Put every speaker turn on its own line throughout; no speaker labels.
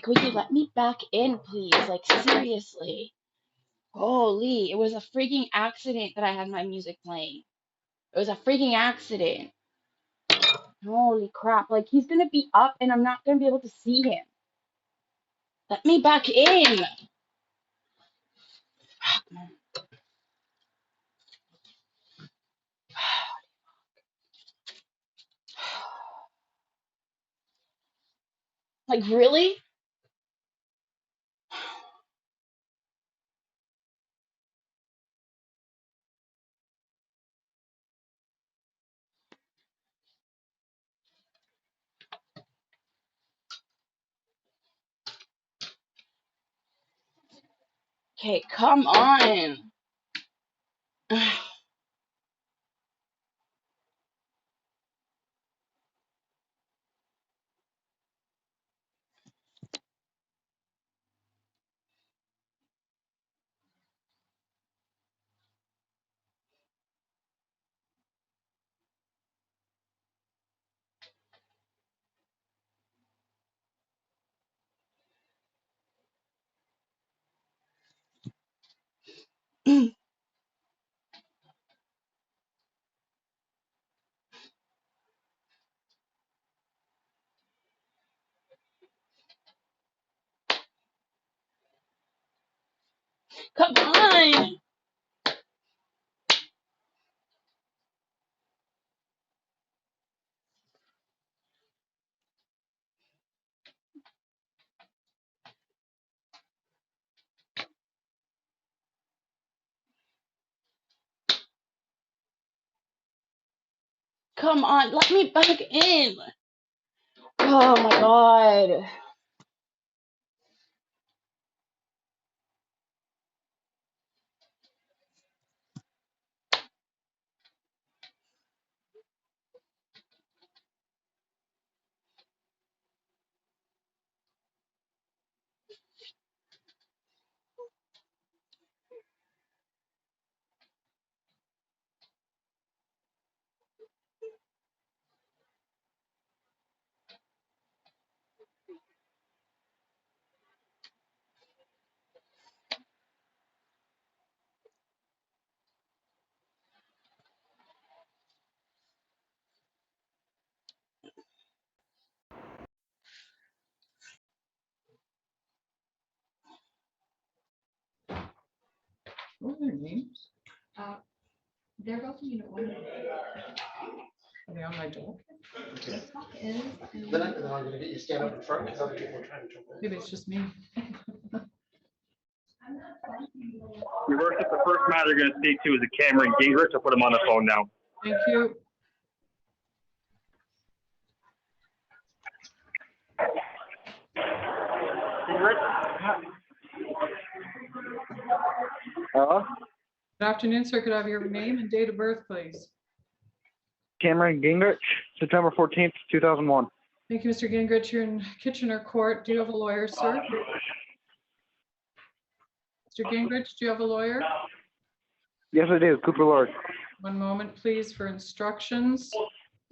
Could you let me back in, please? Like, seriously. Holy, it was a freaking accident that I had my music playing. It was a freaking accident. Holy crap. Like, he's gonna be up and I'm not gonna be able to see him. Let me back in. Like, really? Okay, come on. Come on. Come on. Let me back in. Oh my god.
What are their names?
They're both in Unit 1.
Are they on my door?
Is,
Then I'm gonna get you stand up in front because other people are trying to jump in.
Maybe it's just me.
Your worship, the first man they're going to speak to is a Cameron Gingrich. I'll put him on the phone now.
Thank you. Good afternoon, sir. Could I have your name and date of birth, please?
Cameron Gingrich, September 14th, 2001.
Thank you, Mr. Gingrich. You're in Kitchener Court. Do you have a lawyer, sir? Mr. Gingrich, do you have a lawyer?
Yes, I do. Cooper Lord.
One moment, please, for instructions.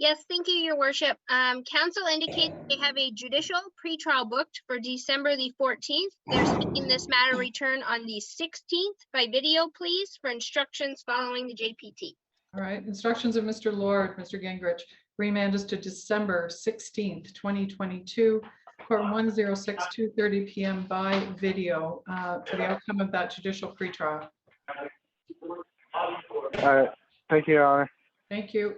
Yes, thank you, Your Worship. Council indicates they have a judicial pretrial booked for December the 14th. They're seeking this matter return on the 16th by video, please, for instructions following the JPT.
All right, instructions of Mr. Lord, Mr. Gingrich. Remand is to December 16th, 2022, court 106, 2:30 p.m. by video for the outcome of that judicial pretrial.
All right. Thank you, Your Honor.
Thank you.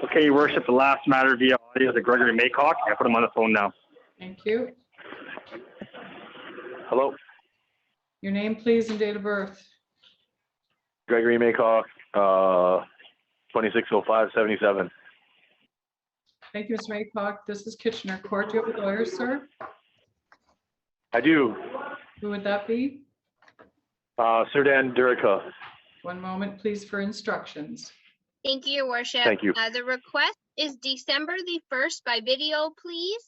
Okay, Your Worship, the last matter via audio is the Gregory Maycock. I put him on the phone now.
Thank you.
Hello,
Your name, please, and date of birth.
Gregory Maycock, 260577.
Thank you, Mr. Maycock. This is Kitchener Court. Do you have a lawyer, sir?
I do.
Who would that be?
Serdan Durica.
One moment, please, for instructions.
Thank you, Your Worship.
Thank you.
The request is December the 1st by video, please.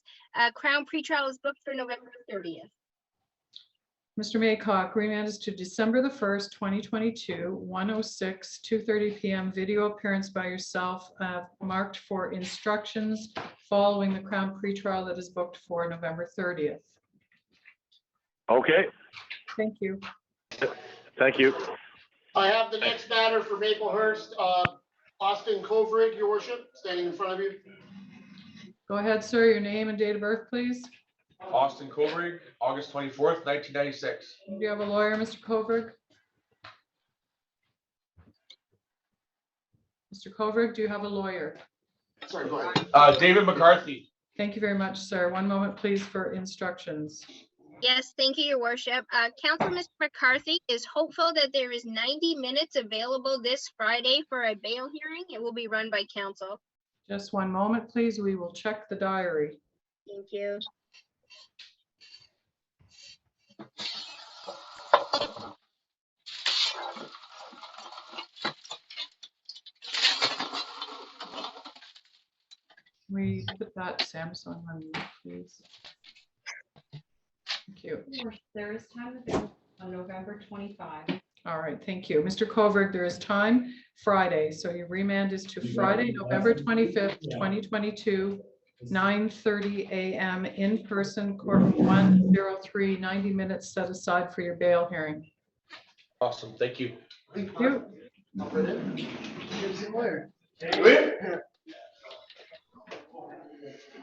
Crown pretrial is booked for November 30th.
Mr. Maycock, remand is to December the 1st, 2022, 106, 2:30 p.m. Video appearance by yourself marked for instructions following the Crown pretrial that is booked for November 30th.
Okay,
Thank you.
thank you.
I have the next matter for Maplehurst, Austin Kovrig, Your Worship, standing in front of you.
Go ahead, sir. Your name and date of birth, please.
Austin Kovrig, August 24th, 1996.
Do you have a lawyer, Mr. Kovrig? Mr. Kovrig, do you have a lawyer?
Sorry, go ahead.
David McCarthy.
Thank you very much, sir. One moment, please, for instructions.
Yes, thank you, Your Worship. Council Mr. McCarthy is hopeful that there is 90 minutes available this Friday for a bail hearing. It will be run by council.
Just one moment, please. We will check the diary.
Thank you.
We put that Samsung on mute, please. Thank you.
There is time available on November 25.
All right, thank you. Mr. Kovrig, there is time Friday. So your remand is to Friday, November 25th, 2022, 9:30 a.m. in person, court 103, 90 minutes set aside for your bail hearing.
Awesome, thank you.
Thank you.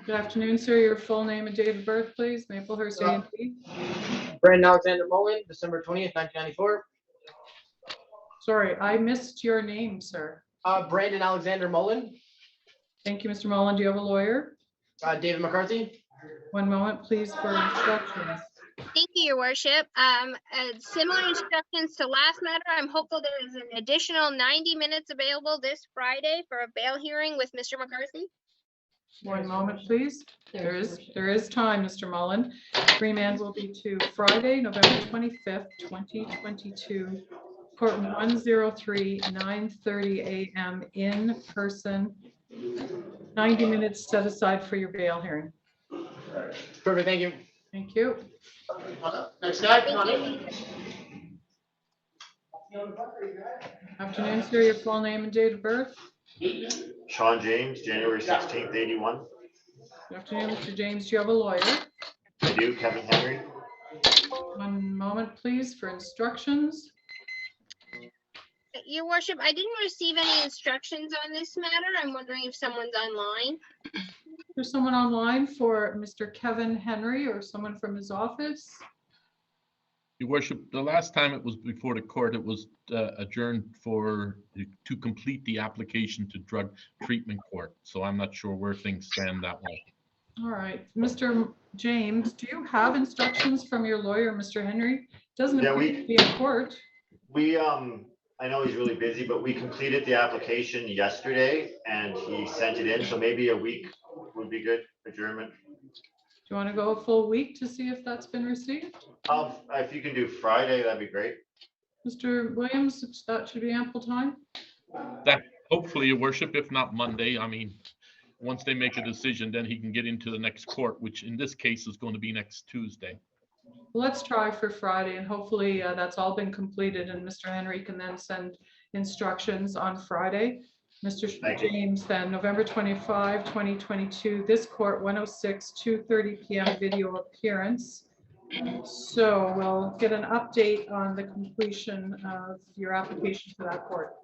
Good afternoon, sir. Your full name and date of birth, please. Maplehurst A&P.
Brandon Alexander Mullen, December 20th, 1994.
Sorry, I missed your name, sir.
Brandon Alexander Mullen,
Thank you, Mr. Mullen. Do you have a lawyer?
David McCarthy.
One moment, please, for instructions.
Thank you, Your Worship. Similar instructions to last matter. I'm hopeful there is an additional 90 minutes available this Friday for a bail hearing with Mr. McCarthy.
One moment, please. There is time, Mr. Mullen. Remand will be to Friday, November 25th, 2022, court 103, 9:30 a.m. in person. 90 minutes set aside for your bail hearing.
Perfect, thank you.
Thank you.
Next guy, come on in.
Afternoon, sir. Your full name and date of birth.
Sean James, January 16th, 81.
Good afternoon, Mr. James. Do you have a lawyer?
I do, Kevin Henry.
One moment, please, for instructions.
Your Worship, I didn't receive any instructions on this matter. I'm wondering if someone's online.
There's someone online for Mr. Kevin Henry or someone from his office.
Your Worship, the last time it was before the court, it was adjourned to complete the application to drug treatment court. So I'm not sure where things stand that way.
All right, Mr. James, do you have instructions from your lawyer, Mr. Henry? Doesn't
Yeah,
appear to be in court.
We, I know he's really busy, but we completed the application yesterday and he sent it in. So maybe a week would be good, adjournment.
Do you want to go a full week to see if that's been received?
If you can do Friday, that'd be great.
Mr. Williams, that should be ample time.
That hopefully, Your Worship, if not Monday, I mean, once they make a decision, then he can get into the next court, which in this case is going to be next Tuesday.
Let's try for Friday and hopefully that's all been completed and Mr. Henry can then send instructions on Friday. Mr.
Thank you.
James, then November 25, 2022, this court 106, 2:30 PM video appearance. So we'll get an update on the completion of your application to that court.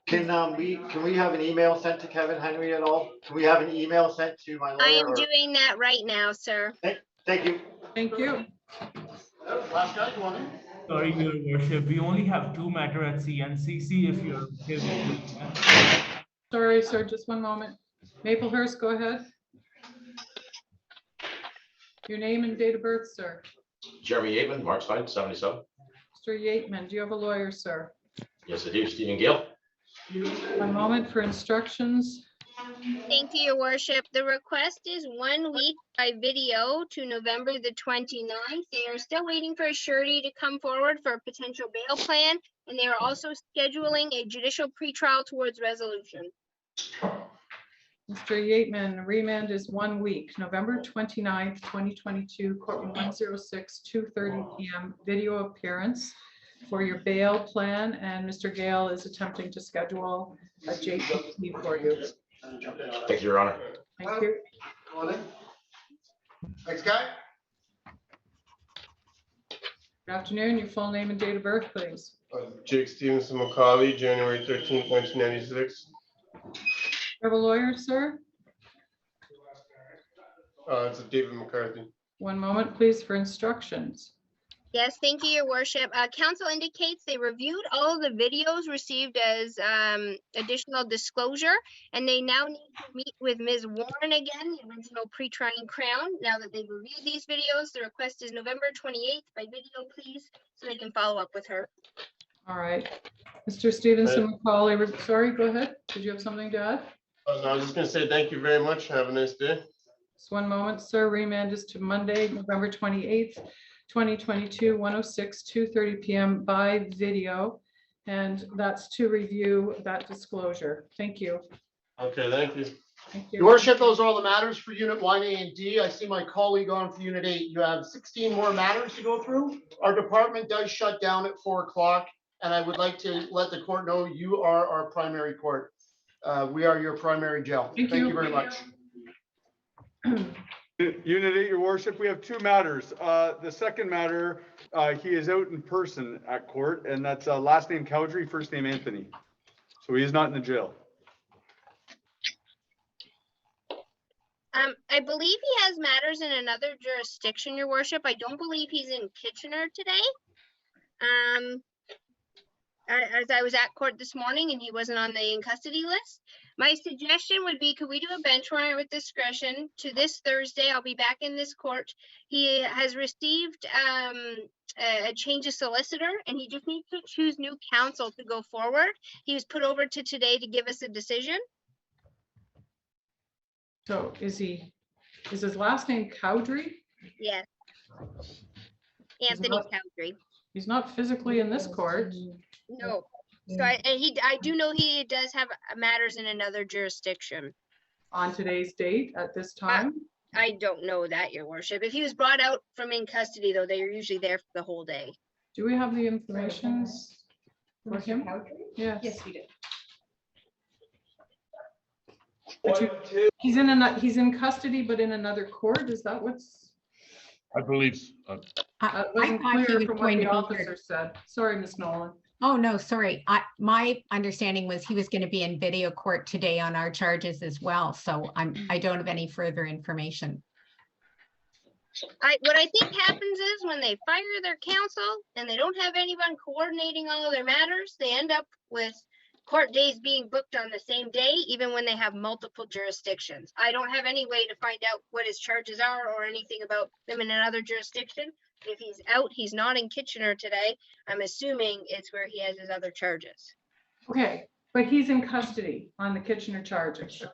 Can we have an email sent to Kevin Henry at all? Can we have an email sent to my lawyer?
I am
or-
doing that right now, sir.
Thank you.
Thank you.
Last guy, you want in?
Sorry, Your Worship, we only have 2 matter at CNCC if you're okay with it.
Sorry, sir, just one moment. Maplehurst, go ahead. Your name and date of birth, sir.
Jeremy Yateman, Markstein, 77.
Mr. Yateman, do you have a lawyer, sir?
Yes, I do. Stephen Gale.
One moment for instructions.
Thank you, Your Worship. The request is 1 week by video to November the 29th. They are still waiting for a surety to come forward for a potential bail plan, and they are also scheduling a judicial pretrial towards resolution.
Mr. Yateman, remand is 1 week, November 29th, 2022, courtroom 106, 2:30 PM, video appearance for your bail plan, and Mr. Gale is attempting to schedule a JPP for you.
Thank you, Your Honor.
Thank you.
Go on in. Next guy?
Good afternoon, your full name and date of birth, please.
Jake Stevenson McCauley, January 13th, 1996.
You have a lawyer, sir?
It's David McCarthy.
One moment, please, for instructions.
Yes, thank you, Your Worship. Council indicates they reviewed all of the videos received as additional disclosure, and they now need to meet with Ms. Warren again, the original pre-trying Crown. Now that they've reviewed these videos, the request is November 28th by video, please, so they can follow up with her.
All right. Mr. Stevenson McCauley, sorry, go ahead. Did you have something to add?
No, I was just gonna say thank you very much. Have a nice day.
Just one moment, sir. Remand is to Monday, November 28th, 2022, 106, 2:30 PM by video. And that's to review that disclosure. Thank you.
Okay, thank you.
Thank you.
Your worship, those are all the matters for unit 1A and D. I see my colleague on for unit 8. You have 16 more matters to go through. Our department does shut down at 4 o'clock, and I would like to let the court know you are our primary court. We are your primary jail.
Thank
Thank
you.
you very much.
Unit 8, your worship, we have 2 matters. The second matter, he is out in person at court, and that's last name Cowdrey, first name Anthony. So he is not in the jail.
I believe he has matters in another jurisdiction, Your Worship. I don't believe he's in Kitchener today. As I was at court this morning and he wasn't on the in custody list. My suggestion would be, could we do a bench warrant with discretion to this Thursday? I'll be back in this court. He has received a change of solicitor, and he just needs to choose new counsel to go forward. He was put over to today to give us a decision.
So is his last name Cowdrey?
Yes. Anthony
not-
Cowdrey.
He's not physically in this court.
No. So I do know he does have matters in another jurisdiction.
On today's date at this time.
I don't know that, Your Worship. If he was brought out from in custody, though, they are usually there for the whole day.
Do we have the information for him? Yes.
Yes, we do.
He's in custody, but in another court. Is that what's?
I believe,
It wasn't
thought he
clear
was
from what
going
the
to be
officer
here.
said. Sorry, Ms. Nolan.
Oh, no, sorry. My understanding was he was going to be in video court today on our charges as well. So I don't have any further information.
What I think happens is when they fire their counsel and they don't have anyone coordinating all of their matters, they end up with court days being booked on the same day, even when they have multiple jurisdictions. I don't have any way to find out what his charges are or anything about them in another jurisdiction. If he's out, he's not in Kitchener today. I'm assuming it's where he has his other charges.
Okay, but he's in custody on the Kitchener charges.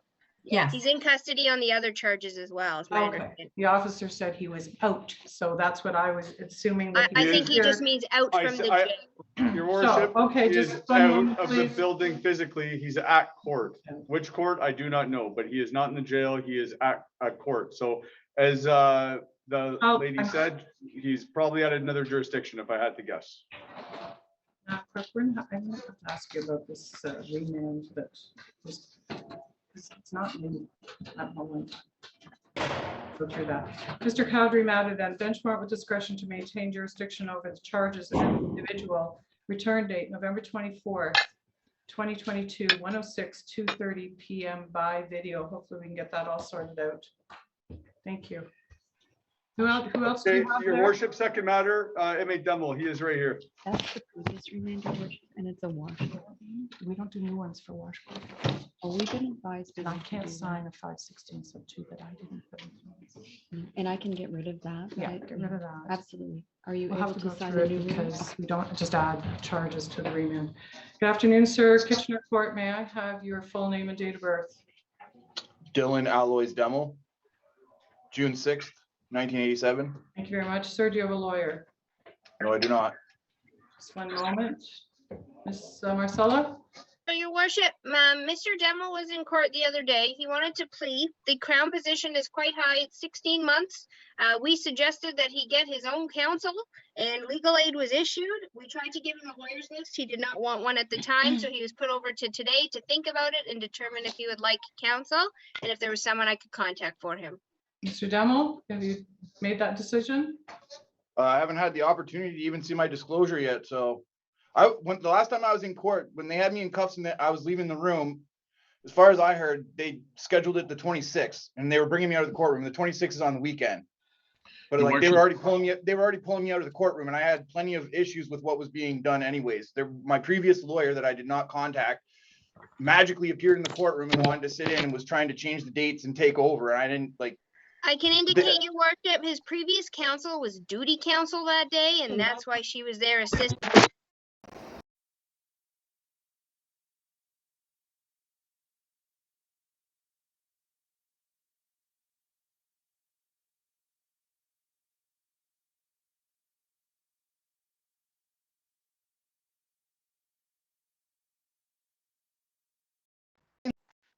Yes.
He's in custody on the other charges as well, is my
Okay,
understanding.
the officer said he was out, so that's what I was assuming.
I
that
I
was
think he
here.
just means out from the jail.
Your worship,
okay,
he
just
is
one
out
moment,
of the
please.
building physically. He's at court. Which court, I do not know, but he is not in the jail. He is at court. So as the lady said, he's probably at another jurisdiction if I had to guess.
Corcoran, I want to ask you about this remand that was, it's not new. Not one. Go through that. Mr. Cowdery mattered that Benchmark with discretion to maintain jurisdiction over the charges of an individual. Return date, November 24th, 2022, 1:06, 2:30 p.m. by video. Hopefully we can get that all sorted out. Thank you. Who else do
Okay,
you have
your
there?
worship, second matter, M.A. Dummel, he is right here.
That's the previous remand, your worship, and it's a wash.
We don't do new ones for wash.
Oh, we've been advised.
And I can't sign a 516 sub 2 that I didn't put in.
And I can get rid of that.
Yeah,
right?
get rid of that.
Absolutely. Are you
We'll
able
have to go
to sign
through
a
it
new remand?
because we don't just add charges to the remand. Good afternoon, sir. Kitchener Court, may I have your full name and date of birth?
Dylan Alois Demmel, June 6th, 1987.
Thank you very much, sir. Do you have a lawyer?
No, I do not.
Just one moment. Ms. Marcella?
So, your worship, Mr. Demmel was in court the other day. He wanted to plea. The Crown position is quite high. It's 16 months. We suggested that he get his own counsel and legal aid was issued. We tried to give him a lawyer's list. He did not want one at the time, so he was put over to today to think about it and determine if he would like counsel and if there was someone I could contact for him.
Mr. Demmel, have you made that decision?
I haven't had the opportunity to even see my disclosure yet. So when the last time I was in court, when they had me in cuffs and I was leaving the room, as far as I heard, they scheduled it the 26th and they were bringing me out of the courtroom. The 26th is on the weekend. But like they were already pulling me out of the courtroom, and I had plenty of issues with what was being done anyways. My previous lawyer that I did not contact magically appeared in the courtroom and wanted to sit in and was trying to change the dates and take over. And I didn't like.
I can indicate, your worship, his previous counsel was duty counsel that day, and that's why she was there assisting.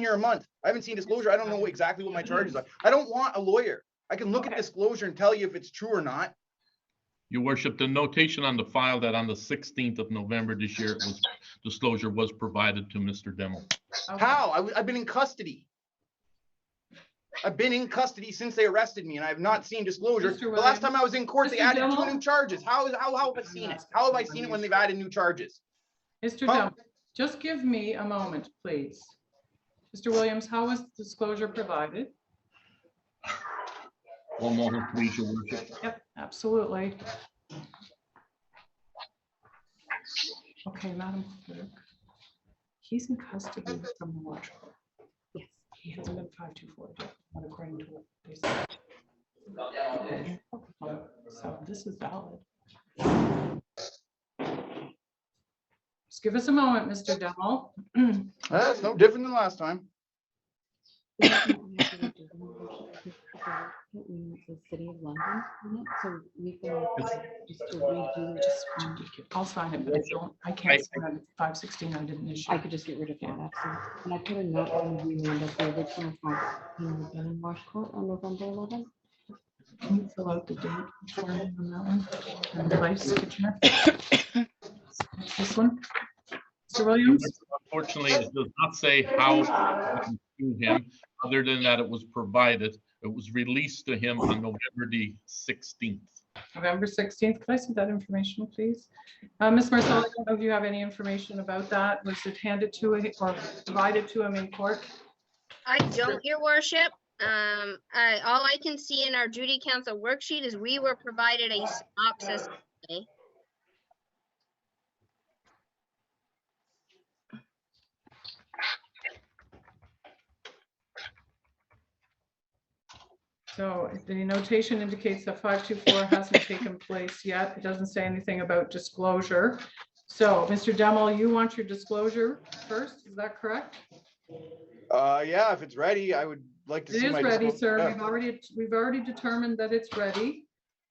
Here a month. I haven't seen disclosure. I don't know exactly what my charges are. I don't want a lawyer. I can look at disclosure and tell you if it's true or not.
Your worship, the notation on the file that on the 16th of November this year, disclosure was provided to Mr. Demmel.
Okay.
How? I've been in custody. I've been in custody since they arrested me, and I have not seen disclosure. The last time I was in court, they added 2 new charges. How have I seen it? How have I seen it when they've added new charges?
Mr. Demmel, just give me a moment, please. Mr. Williams, how was disclosure provided?
One moment, please, your worship.
Yep, absolutely. Okay, Madam Clerk. He's in custody from the watch court.
Yes.
He hasn't been 524 yet, not according to what they said. So this is valid. Just give us a moment, Mr. Demmel.
That's no different than last time.
The city of London, isn't it? So we can just to redo it.
I'll sign it, but I can't sign it. 516, I didn't issue.
I could just get rid of that, absolutely. And I put a note on the remand that the original 516 had been in wash court on November 11th.
Can you fill out the date for me on that one? And place, Kitchener. This one? Mr. Williams?
Unfortunately, it does not say how to him, other than that it was provided. It was released to him on November the 16th.
November 16th. Could I see that information, please? Ms. Marcel, I don't know if you have any information about that. Was it handed to him or provided to him in court?
I don't, your worship. All I can see in our duty counsel worksheet is we were provided a synopsis today.
So the notation indicates that 524 hasn't taken place yet. It doesn't say anything about disclosure. So Mr. Demmel, you want your disclosure first, is that correct?
Yeah, if it's ready, I would like to see my
It is ready,
disclosure.
sir.
Yeah.
We've already determined that it's ready.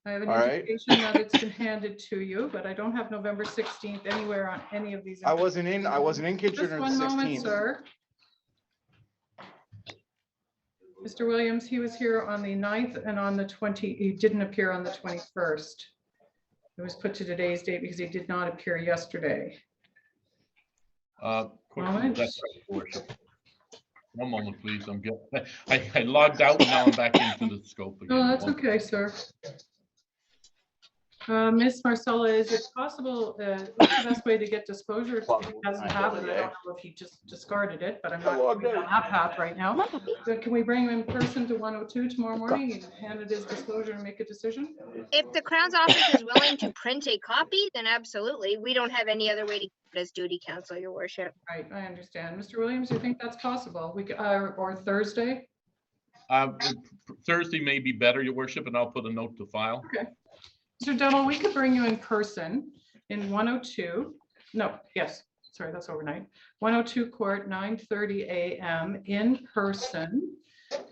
I have an
All right.
indication that it's been handed to you, but I don't have November 16th anywhere on any of these.
I wasn't in Kitchener
Just
on the
one moment,
16th.
sir. Mr. Williams, he was here on the 9th and on the 20th. He didn't appear on the 21st. It was put to today's date because he did not appear yesterday. Moment.
That's right, Your Worship. One moment, please. I logged out and now I'm back into the scope again.
Oh, that's okay, sir. Ms. Marcella, is it possible, what's the best way to get disclosure if he doesn't have it? I don't know if he just discarded it, but I'm not going down that path right now. So can we bring him in person to 102 tomorrow morning and hand it his disclosure and make a decision?
If the Crown's office is willing to print a copy, then absolutely. We don't have any other way to keep it as duty counsel, Your Worship.
Right, I understand. Mr. Williams, you think that's possible? We or Thursday?
Thursday may be better, Your Worship, and I'll put a note to file.
Okay. Mr. Demo, we could bring you in person in 102. No, yes, sorry, that's overnight. 102 Court, 9:30 a.m. in person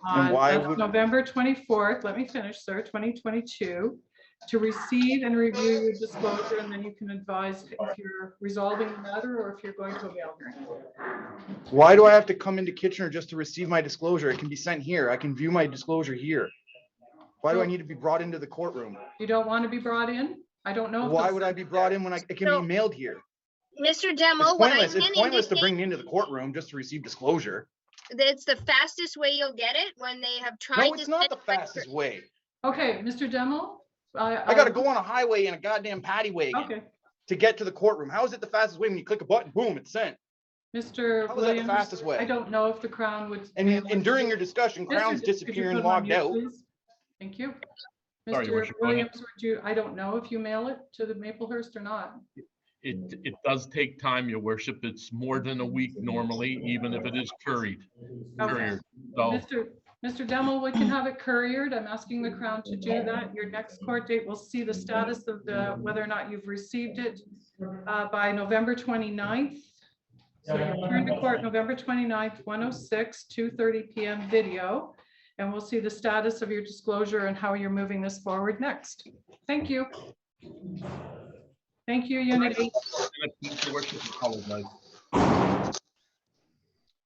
on November 24th. Let me finish, sir. 2022, to receive and review your disclosure, and then you can advise if you're resolving the matter or if you're going to a bail hearing.
Why do I have to come into Kitchener just to receive my disclosure? It can be sent here. I can view my disclosure here. Why do I need to be brought into the courtroom?
You don't want to be brought in? I don't know.
Why would I be brought in when it can be mailed here?
Mr. Demo,
It's pointless to bring me into the courtroom just to receive disclosure.
It's the fastest way you'll get it when they have tried.
No, it's not the fastest way.
Okay, Mr. Demo.
I got to go on a highway in a goddamn paddy wagon to get to the courtroom. How is it the fastest way when you click a button, boom, it's sent?
Mr.
How is that the fastest way?
I don't know if the Crown would.
And during your discussion, Crown's disappearing, logged out.
Please? Thank you.
Sorry,
Mr.
Worship,
Williams, I don't know if you mail it to the Maplehurst or not.
It does take time, Your Worship. It's more than a week normally, even if it is couriered.
Okay.
So,
Mr. Demo, we can have it couriered. I'm asking the Crown to do that. Your next court date will see the status of whether or not you've received it by November 29th. So you return to court November 29th, 106, 2:30 p.m. video. And we'll see the status of your disclosure and how you're moving this forward next. Thank you. Thank you, Unit 8.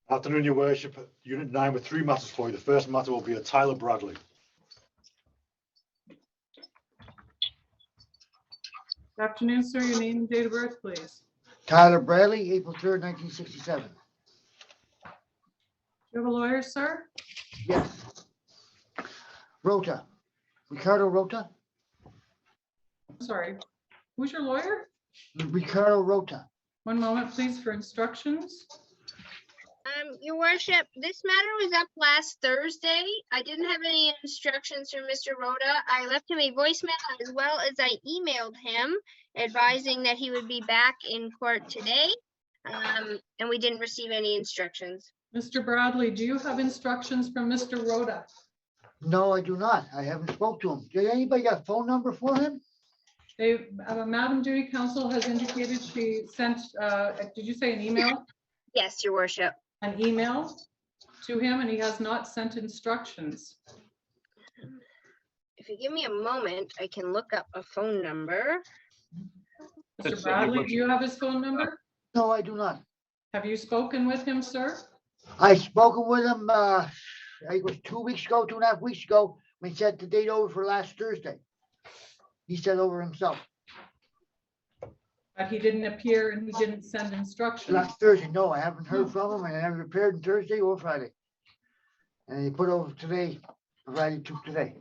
Afternoon, Your Worship. Unit 9 with 3 matters for you. The first matter will be a Tyler Bradley.
Good afternoon, sir. Your name and date of birth, please.
Tyler Bradley, April 3rd, 1967.
Do you have a lawyer, sir?
Yes. Rota. Ricardo Rota.
Sorry. Who's your lawyer?
Ricardo Rota.
One moment, please, for instructions.
Your Worship, this matter was up last Thursday. I didn't have any instructions from Mr. Rhoda. I left him a voicemail as well as I emailed him advising that he would be back in court today. And we didn't receive any instructions.
Mr. Bradley, do you have instructions from Mr. Rhoda?
No, I do not. I haven't spoke to him. Did anybody got a phone number for him?
Madam Duty Counsel has indicated she sent, did you say an email?
Yes, Your Worship.
An email to him, and he has not sent instructions.
If you give me a moment, I can look up a phone number.
Mr. Bradley, do you have his phone number?
No, I do not.
Have you spoken with him, sir?
I spoken with him, I think it was 2 weeks ago, 2.5 weeks ago, when he set the date over for last Thursday. He said over himself.
But he didn't appear and he didn't send instructions.
Last Thursday, no, I haven't heard from him, and I haven't appeared on Thursday or Friday. And he put over today, Friday to today.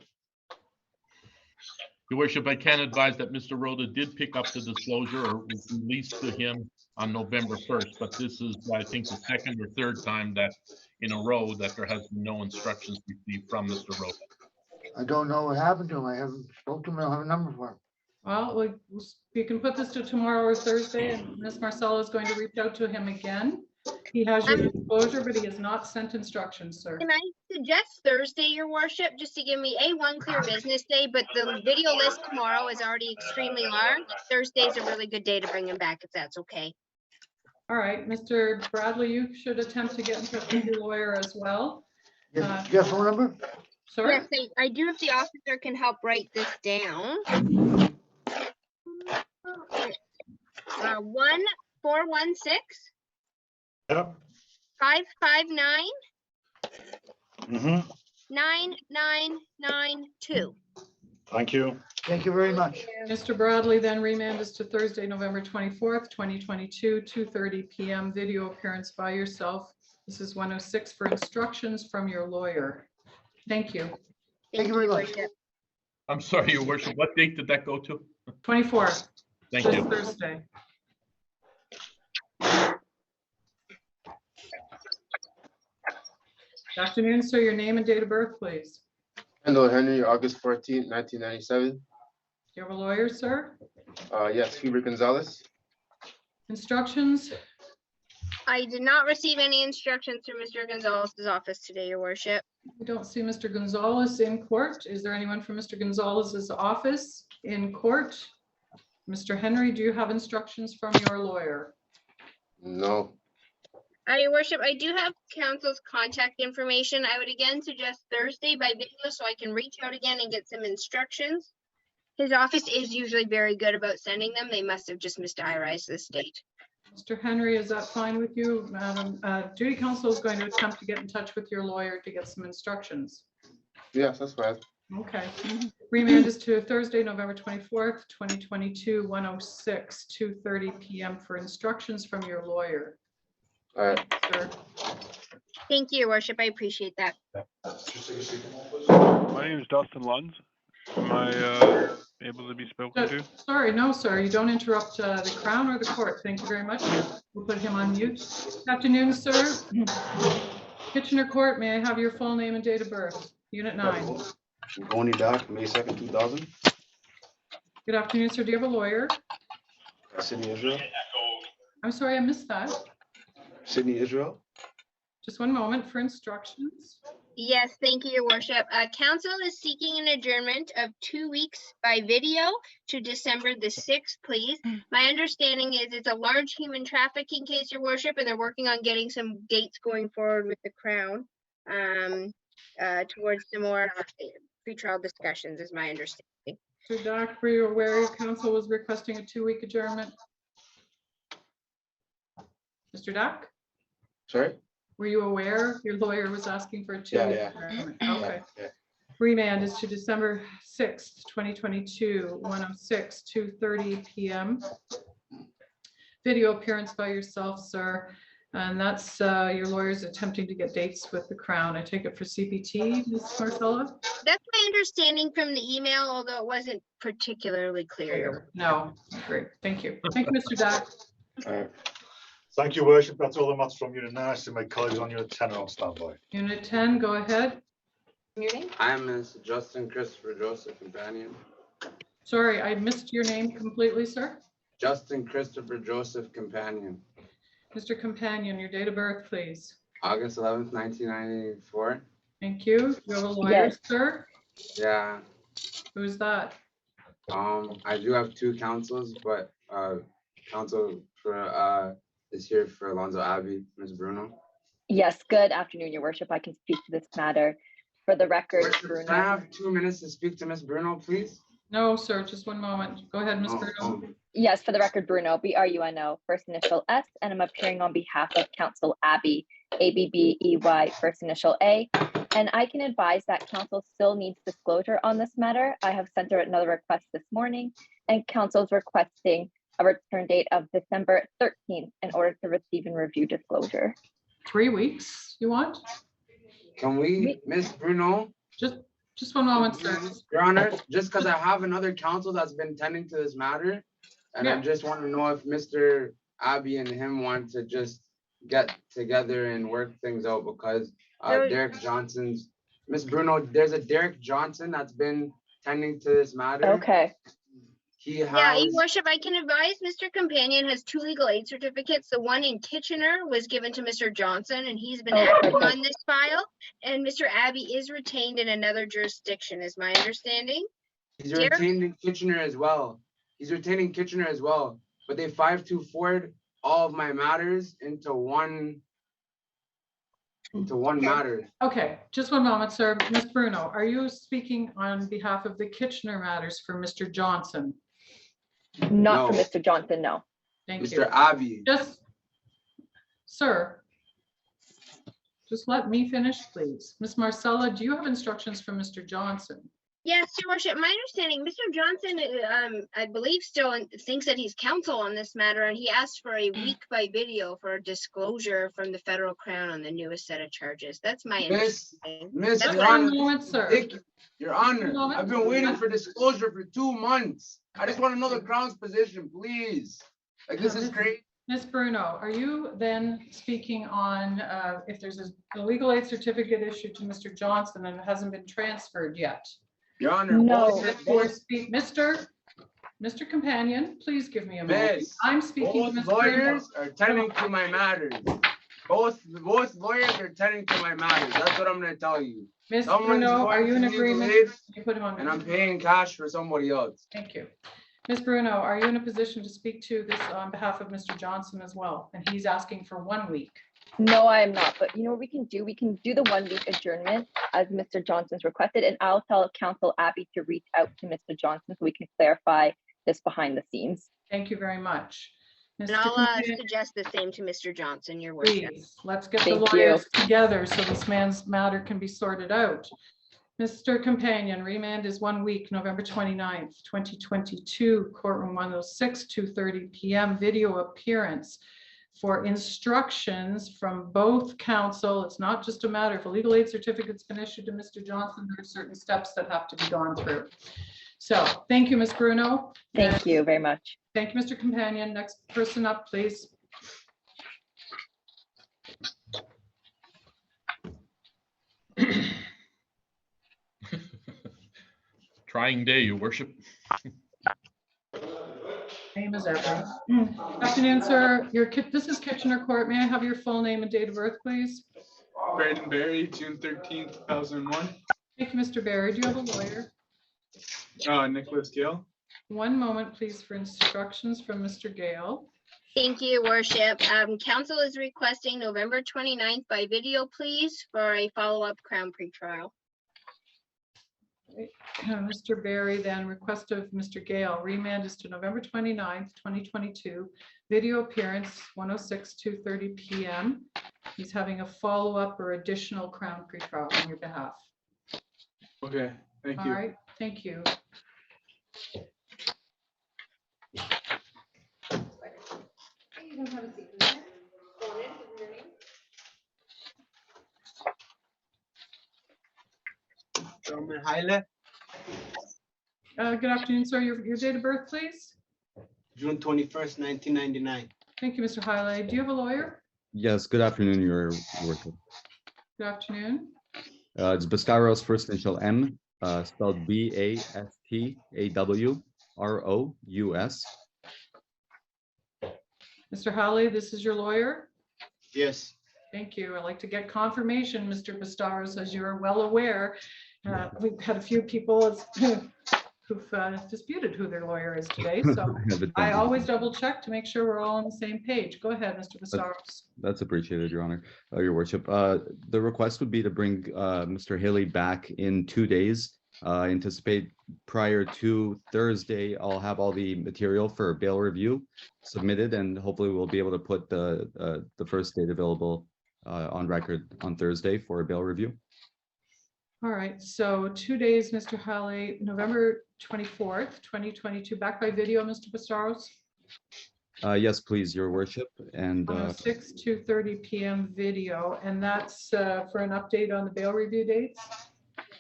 Your Worship, I can advise that Mr. Rhoda did pick up the disclosure or was released to him on November 1st, but this is, I think, the second or third time that in a row that there has been no instructions received from Mr. Rhoda.
I don't know what happened to him. I haven't spoken to him. I don't have a number for him.
Well, you can put this to tomorrow or Thursday, and Ms. Marcella is going to reach out to him again. He has your disclosure, but he has not sent instructions, sir.
Can I suggest Thursday, Your Worship, just to give me one clear business day, but the video list tomorrow is already extremely large. Thursday's a really good day to bring him back, if that's okay.
All right, Mr. Bradley, you should attempt to get in touch with your lawyer as well.
Yes, your phone number?
Sorry?
Yes, I do if the officer can help write this down. 1-416.
Yep.
559. 9992.
Thank you.
Thank you very much.
Mr. Bradley, then remand is to Thursday, November 24th, 2022, 2:30 PM, video appearance by yourself. This is 106 for instructions from your lawyer. Thank you.
Thank you very much.
I'm sorry, Your Worship. What date did that go to?
24th.
Thank
this
you.
Thursday. Good afternoon, sir. Your name and date of birth, please.
Kendall Henry, August 14th, 1997.
Do you have a lawyer, sir?
Yes, Hubert Gonzalez.
Instructions?
I did not receive any instructions through Mr. Gonzalez's office today, your worship.
We don't see Mr. Gonzalez in court. Is there anyone from Mr. Gonzalez's office in court? Mr. Henry, do you have instructions from your lawyer?
No.
Your worship, I do have council's contact information. I would again suggest Thursday by video so I can reach out again and get some instructions. His office is usually very good about sending them. They must have just misdiarized this date.
Mr. Henry, is that fine with you, Madam? Duty counsel is going to attempt to get in touch with your lawyer to get some instructions.
Yes, that's fine.
Okay. Remand is to Thursday, November 24th, 2022, 106, 2:30 PM for instructions from your lawyer.
All right.
Sir.
Thank you, your worship. I appreciate that.
My name is Dustin Lunds. Am I able to be spoken to?
Sorry, no, sir. You don't interrupt the Crown or the court. Thank you very much. We'll put him on mute. Good afternoon, sir. Kitchener Court, may I have your full name and date of birth? Unit 9.
Goni Doc, May 2nd, 2000.
Good afternoon, sir. Do you have a lawyer?
Sydney, Israel.
I'm sorry, I missed that.
Sydney, Israel.
Just one moment for instructions.
Yes, thank you, your worship. Council is seeking an adjournment of 2 weeks by video to December the 6th, please. My understanding is it's a large human trafficking case, your worship, and they're working on getting some dates going forward with the Crown towards some more pretrial discussions, is my understanding.
So Doc, were you aware your counsel was requesting a 2-week adjournment? Mr. Doc?
Sorry?
Were you aware your lawyer was asking for a 2-week adjournment? Okay. Remand is to December 6th, 2022, 106, 2:30 PM. Video appearance by yourself, sir. And that's your lawyer's attempting to get dates with the Crown. I take it for CPT, Ms. Marcella?
That's my understanding from the email, although it wasn't particularly clear.
No, great. Thank you. Thank you, Mr. Doc.
Thank you, worship. That's all the matters from Unit 9. I see my colleagues on Unit 10 are on standby.
Unit 10, go ahead.
Your name?
I'm Mr. Justin Christopher Joseph Companion.
Sorry, I missed your name completely, sir.
Justin Christopher Joseph Companion.
Mr. Companion, your date of birth, please.
August 11th, 1994.
Thank you. Do you have a lawyer, sir?
Yeah.
Who's that?
I do have 2 counsels, but counsel for is here for Alonzo Abbey, Ms. Bruno.
Yes, good afternoon, your worship. I can speak to this matter. For the record, Bruno.
Can I have 2 minutes to speak to Ms. Bruno, please?
No, sir, just one moment. Go ahead, Ms. Bruno.
Yes, for the record, Bruno, BRUNO, first initial S, and I'm appearing on behalf of Counsel Abbey, ABBEY, first initial A. And I can advise that counsel still needs disclosure on this matter. I have sent her another request this morning, and counsel's requesting a return date of December 13th in order to receive and review disclosure.
3 weeks, you want?
Can we, Ms. Bruno?
Just one moment, sir.
Your Honor, just because I have another counsel that's been tending to this matter, and I just want to know if Mr. Abbey and him want to just get together and work things out, because Derek Johnson's, Ms. Bruno, there's a Derek Johnson that's been tending to this matter.
Okay.
He has.
Yeah, your worship, I can advise Mr. Companion has 2 legal aid certificates. The one in Kitchener was given to Mr. Johnson, and he's been acting on this file. And Mr. Abbey is retained in another jurisdiction, is my understanding.
He's retained in Kitchener as well. He's retaining Kitchener as well, but they 524'd all of my matters into one matter.
Okay, just one moment, sir. Ms. Bruno, are you speaking on behalf of the Kitchener matters for Mr. Johnson?
Not for Mr. Johnson, no.
Thank you.
Mr. Abbey.
Sir, just let me finish, please. Ms. Marcella, do you have instructions from Mr. Johnson?
Yes, Your Worship, my understanding, Mr. Johnson, I believe still thinks that he's counsel on this matter, and he asked for a week by video for a disclosure from the federal crown on the newest set of charges. That's my understanding.
Miss,
That's
Your
what I'm-
Honor,
moment, sir.
thank you. Your Honor,
moment.
I've been waiting for disclosure for 2 months. I just want to know the Crown's position, please. Like, this is great.
Ms. Bruno, are you then speaking on if there's a legal aid certificate issued to Mr. Johnson and it hasn't been transferred yet?
Your Honor,
No.
Mr. Companion, please give me a moment.
Miss,
I'm speaking to
both
Ms.
lawyers are tending to my matters. Both lawyers are tending to my matters. That's what I'm gonna tell you.
Ms.
Someone's
Bruno, are
going
you in
to legal
agreement?
aid,
You put him on.
And I'm paying cash for somebody else.
Thank you. Ms. Bruno, are you in a position to speak to this on behalf of Mr. Johnson as well? And he's asking for 1 week.
No, I am not, but you know what we can do? We can do the 1 week adjournment as Mr. Johnson's requested, and I'll tell Council Abby to reach out to Mr. Johnson so we can clarify this behind the scenes.
Thank you very much.
And
Mr.
I'll
Companion,
suggest the same to Mr. Johnson, Your Worship.
please, let's get the
Thank you.
lawyers together so this man's matter can be sorted out. Mr. Companion, remand is 1 week, November 29th, 2022, courtroom 106, 2:30 PM, video appearance for instructions from both counsel. It's not just a matter if a legal aid certificate's been issued to Mr. Johnson, there are certain steps that have to be gone through. So thank you, Ms. Bruno.
Thank you very much.
Thank you, Mr. Companion. Next person up, please.
Trying day, Your Worship.
Name is ever. Afternoon, sir. This is Kitchener Court. May I have your full name and date of birth, please?
Brandon Berry, June 13th, 2001.
Thank you, Mr. Barry. Do you have a lawyer?
Nicholas Gale.
1 moment, please, for instructions from Mr. Gale.
Thank you, Your Worship. Council is requesting November 29th by video, please, for a follow-up Crown pretrial.
Mr. Barry, then request of Mr. Gale, remand is to November 29th, 2022, video appearance 106, 2:30 PM. He's having a follow-up or additional Crown pretrial on your behalf.
Okay, thank
All
you.
right, thank you.
Roman Haile,
Good afternoon, sir. Your date of birth, please?
June 21st, 1999.
Thank you, Mr. Haile. Do you have a lawyer?
Yes, good afternoon, Your Worship.
Good afternoon.
It's Bastaros, first initial M, spelled B-A-S-T-A-W-R-O-U-S.
Mr. Haile, this is your lawyer?
Yes.
Thank you. I'd like to get confirmation, Mr. Bastaros, as you're well aware. We've had a few people who've disputed who their lawyer is today, so I always double check to make sure we're all on the same page. Go ahead, Mr. Bastaros.
That's appreciated, Your Honor, Your Worship. The request would be to bring Mr. Haley back in 2 days. Anticipate prior to Thursday, I'll have all the material for bail review submitted, and hopefully we'll be able to put the first date available on record on Thursday for a bail review.
All right, so 2 days, Mr. Haile, November 24th, 2022, back by video, Mr. Bastaros?
Yes, please, Your Worship, and
6 2:30 PM video, and that's for an update on the bail review dates?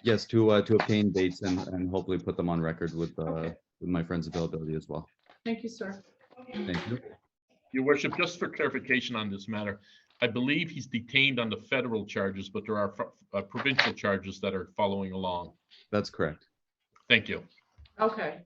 yes, to obtain dates and hopefully put them on record with my friend's availability as well.
Thank you, sir.
Thank you.
Your Worship, just for clarification on this matter, I believe he's detained on the federal charges, but there are provincial charges that are following along.
That's correct.
Thank you.
Okay.